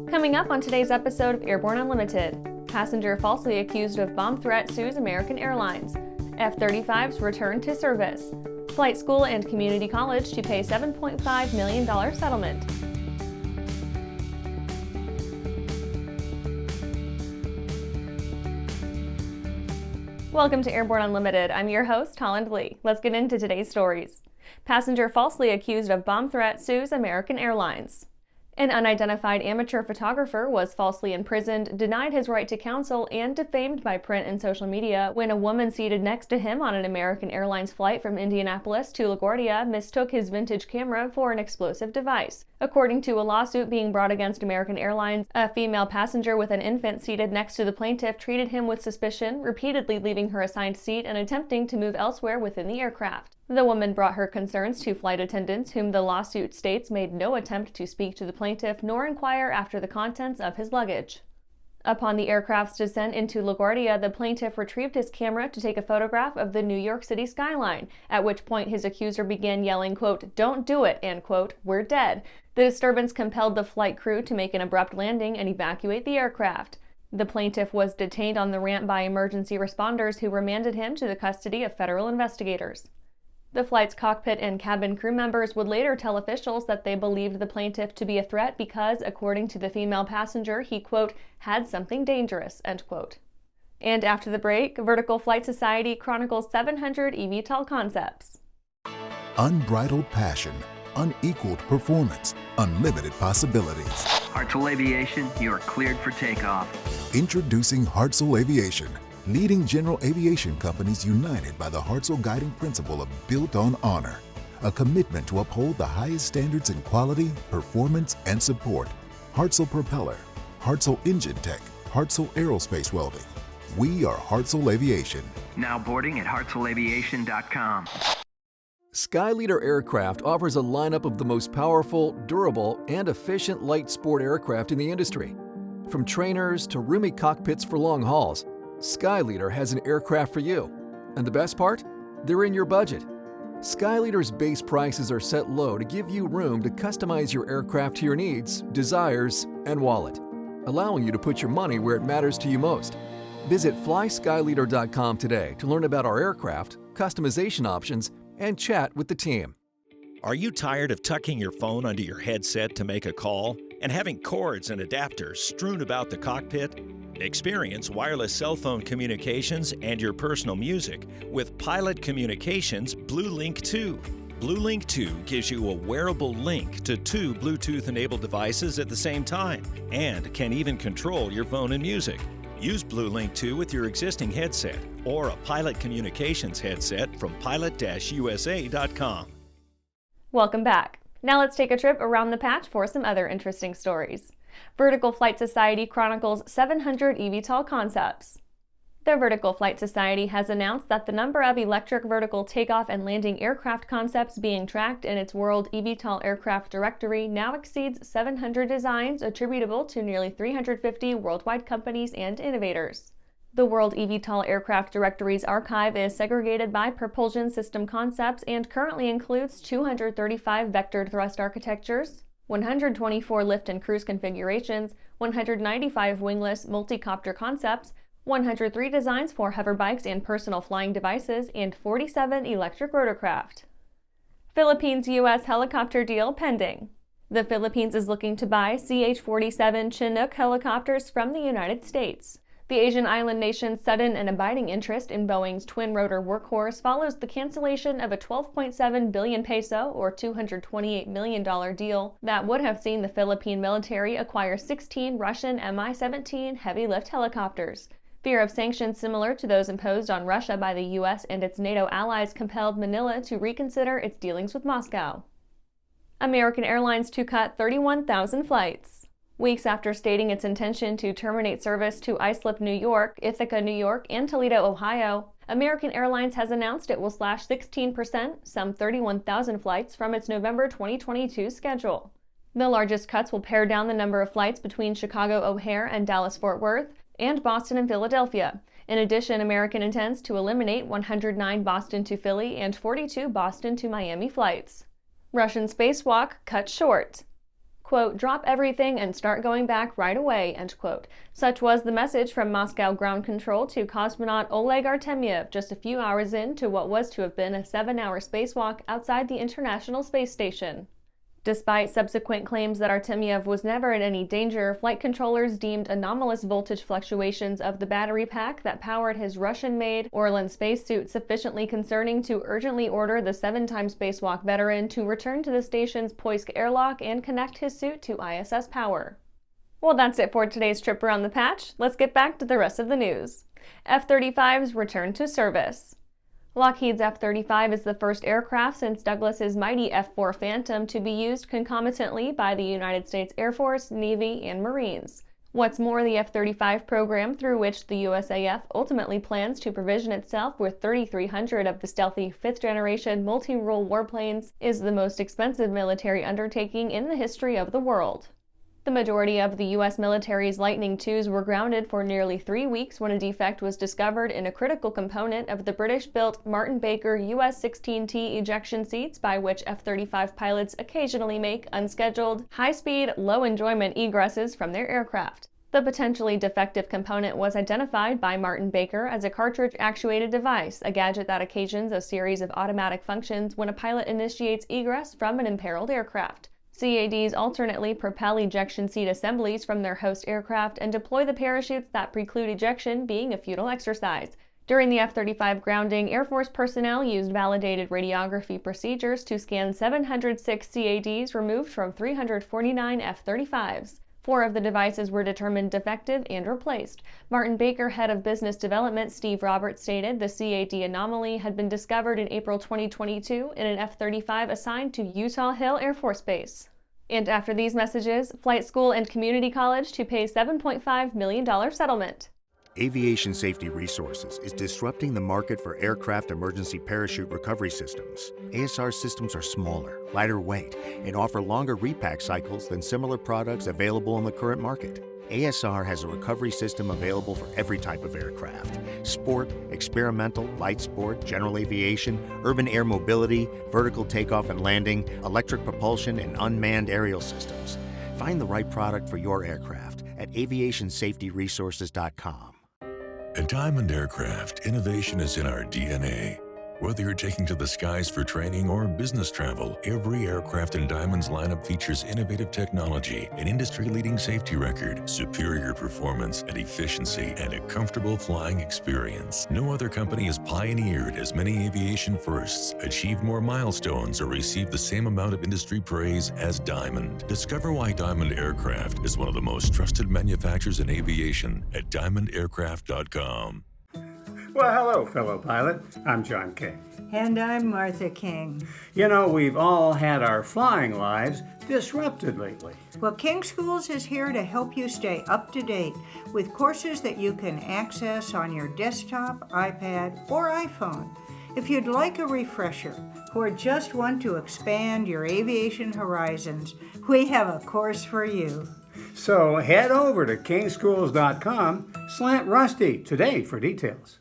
Coming up on today's episode of Airborne Unlimited, passenger falsely accused of bomb threat sues American Airlines. F-35s return to service. Flight school and community college to pay $7.5 million settlement. Welcome to Airborne Unlimited. I'm your host, Holland Lee. Let's get into today's stories. Passenger falsely accused of bomb threat sues American Airlines. An unidentified amateur photographer was falsely imprisoned, denied his right to counsel, and defamed by print and social media when a woman seated next to him on an American Airlines flight from Indianapolis to LaGuardia mistook his vintage camera for an explosive device. According to a lawsuit being brought against American Airlines, a female passenger with an infant seated next to the plaintiff treated him with suspicion, repeatedly leaving her assigned seat and attempting to move elsewhere within the aircraft. The woman brought her concerns to flight attendants, whom the lawsuit states made no attempt to speak to the plaintiff nor inquire after the contents of his luggage. Upon the aircraft's descent into LaGuardia, the plaintiff retrieved his camera to take a photograph of the New York City skyline, at which point his accuser began yelling, quote, "Don't do it," and, quote, "We're dead." The disturbance compelled the flight crew to make an abrupt landing and evacuate the aircraft. The plaintiff was detained on the ramp by emergency responders who remanded him to the custody of federal investigators. The flight's cockpit and cabin crew members would later tell officials that they believed the plaintiff to be a threat because, according to the female passenger, he, quote, "had something dangerous," end quote. And after the break, Vertical Flight Society chronicles 700 eVTOL concepts. Unbridled passion, unequaled performance, unlimited possibilities. Hartzell Aviation, you are cleared for takeoff. Introducing Hartzell Aviation, leading general aviation companies united by the Hartzell guiding principle of built on honor, a commitment to uphold the highest standards in quality, performance, and support. Hartzell Propeller, Hartzell Engine Tech, Hartzell Aerospace Welding. We are Hartzell Aviation. Now boarding at hartzellaviation.com. Skyleader Aircraft offers a lineup of the most powerful, durable, and efficient light sport aircraft in the industry. From trainers to roomy cockpits for long hauls, Skyleader has an aircraft for you. And the best part? They're in your budget. Skyleader's base prices are set low to give you room to customize your aircraft to your needs, desires, and wallet, allowing you to put your money where it matters to you most. Visit flyskyleader.com today to learn about our aircraft, customization options, and chat with the team. Are you tired of tucking your phone under your headset to make a call and having cords and adapters strewn about the cockpit? Experience wireless cell phone communications and your personal music with Pilot Communications BlueLink 2. BlueLink 2 gives you a wearable link to two Bluetooth-enabled devices at the same time and can even control your phone and music. Use BlueLink 2 with your existing headset or a Pilot Communications headset from pilot-usa.com. Welcome back. Now let's take a trip around the patch for some other interesting stories. Vertical Flight Society chronicles 700 eVTOL concepts. The Vertical Flight Society has announced that the number of electric vertical takeoff and landing aircraft concepts being tracked in its World eVTOL Aircraft Directory now exceeds 700 designs attributable to nearly 350 worldwide companies and innovators. The World eVTOL Aircraft Directory's archive is segregated by propulsion system concepts and currently includes 235 vectored thrust architectures, 124 lift and cruise configurations, 195 wingless multi-copter concepts, 103 designs for hover bikes and personal flying devices, and 47 electric rotorcraft. Philippines-U.S. helicopter deal pending. The Philippines is looking to buy CH-47 Chinook helicopters from the United States. The Asian island nation's sudden and abiding interest in Boeing's twin-rotor workhorse follows the cancellation of a 12.7 billion peso or $228 million deal that would have seen the Philippine military acquire 16 Russian Mi-17 heavy-lift helicopters. Fear of sanctions similar to those imposed on Russia by the U.S. and its NATO allies compelled Manila to reconsider its dealings with Moscow. American Airlines to cut 31,000 flights. Weeks after stating its intention to terminate service to Islip, New York, Ithaca, New York, and Toledo, Ohio, American Airlines has announced it will slash 16%, some 31,000 flights, from its November 2022 schedule. The largest cuts will pare down the number of flights between Chicago O'Hare and Dallas-Fort Worth, and Boston and Philadelphia. In addition, American intends to eliminate 109 Boston to Philly and 42 Boston to Miami flights. Russian spacewalk cut short. Quote, drop everything and start going back right away, end quote. Such was the message from Moscow ground control to cosmonaut Oleg Artemyev just a few hours into what was to have been a 7-hour spacewalk outside the International Space Station. Despite subsequent claims that Artemyev was never in any danger, flight controllers deemed anomalous voltage fluctuations of the battery pack that powered his Russian-made Orlan spacesuit sufficiently concerning to urgently order the 7-time spacewalk veteran to return to the station's Poisk airlock and connect his suit to ISS power. Well, that's it for today's trip around the patch. Let's get back to the rest of the news. F-35s return to service. Lockheed's F-35 is the first aircraft since Douglas's mighty F-4 Phantom to be used concomitantly by the United States Air Force, Navy, and Marines. What's more, the F-35 program, through which the USAF ultimately plans to provision itself with 3,300 of the stealthy 5th-generation multi-role warplanes, is the most expensive military undertaking in the history of the world. The majority of the U.S. military's Lightning IIs were grounded for nearly 3 weeks when a defect was discovered in a critical component of the British-built Martin Baker US-16T ejection seats by which F-35 pilots occasionally make unscheduled, high-speed, low-enjoyment egresses from their aircraft. The potentially defective component was identified by Martin Baker as a cartridge-actuated device, a gadget that occasions a series of automatic functions when a pilot initiates egress from an imperiled aircraft. CADs alternately propel ejection seat assemblies from their host aircraft and deploy the parachutes that preclude ejection, being a futile exercise. During the F-35 grounding, Air Force personnel used validated radiography procedures to scan 706 CADs removed from 349 F-35s. 4 of the devices were determined defective and replaced. Martin Baker, head of business development Steve Roberts, stated the CAD anomaly had been discovered in April 2022 in an F-35 assigned to Utah Hill Air Force Base. And after these messages, Flight School and Community College to pay $7.5 million settlement. Aviation Safety Resources is disrupting the market for aircraft emergency parachute recovery systems. ASR systems are smaller, lighter weight, and offer longer repack cycles than similar products available in the current market. ASR has a recovery system available for every type of aircraft: sport, experimental, light sport, general aviation, urban air mobility, vertical takeoff and landing, electric propulsion, and unmanned aerial systems. Find the right product for your aircraft at aviationsafetyresources.com. At Diamond Aircraft, innovation is in our DNA. Whether you're taking to the skies for training or business travel, every aircraft in Diamond's lineup features innovative technology, an industry-leading safety record, superior performance and efficiency, and a comfortable flying experience. No other company has pioneered as many aviation firsts, achieved more milestones, or received the same amount of industry praise as Diamond. Discover why Diamond Aircraft is one of the most trusted manufacturers in aviation at diamondaircraft.com. Well, hello, fellow pilot. I'm John King. And I'm Martha King. You know, we've all had our flying lives disrupted lately. Well, King Schools is here to help you stay up to date with courses that you can access on your desktop, iPad, or iPhone. If you'd like a refresher or just want to expand your aviation horizons, we have a course for you. So head over to kingschools.com/Rusty today for details.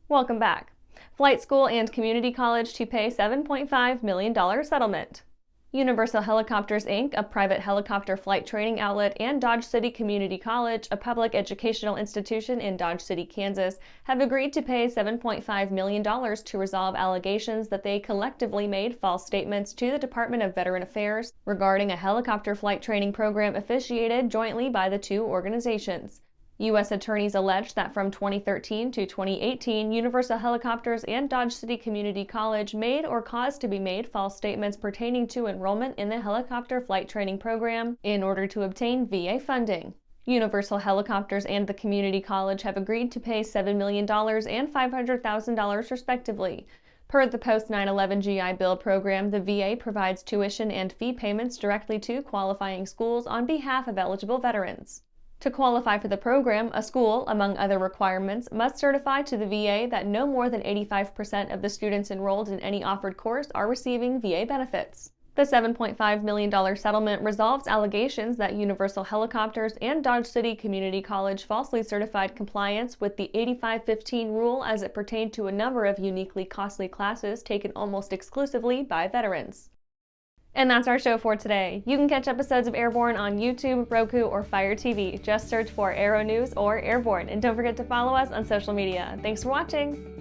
Welcome back. Flight School and Community College to pay $7.5 million settlement. Universal Helicopters, Inc., a private helicopter flight training outlet, and Dodge City Community College, a public educational institution in Dodge City, Kansas, have agreed to pay $7.5 million to resolve allegations that they collectively made false statements to the Department of Veteran Affairs regarding a helicopter flight training program officiated jointly by the two organizations. U.S. attorneys alleged that from 2013 to 2018, Universal Helicopters and Dodge City Community College made or caused to be made false statements pertaining to enrollment in the helicopter flight training program in order to obtain VA funding. Universal Helicopters and the Community College have agreed to pay $7 million and $500,000 respectively. Per the post-9/11 GI Bill program, the VA provides tuition and fee payments directly to qualifying schools on behalf of eligible veterans. To qualify for the program, a school, among other requirements, must certify to the VA that no more than 85% of the students enrolled in any offered course are receiving VA benefits. The $7.5 million settlement resolves allegations that Universal Helicopters and Dodge City Community College falsely certified compliance with the 8515 rule as it pertained to a number of uniquely costly classes taken almost exclusively by veterans. And that's our show for today. You can catch episodes of Airborne on YouTube, Roku, or Fire TV. Just search for Aero-News or Airborne, and don't forget to follow us on social media. Thanks for watching!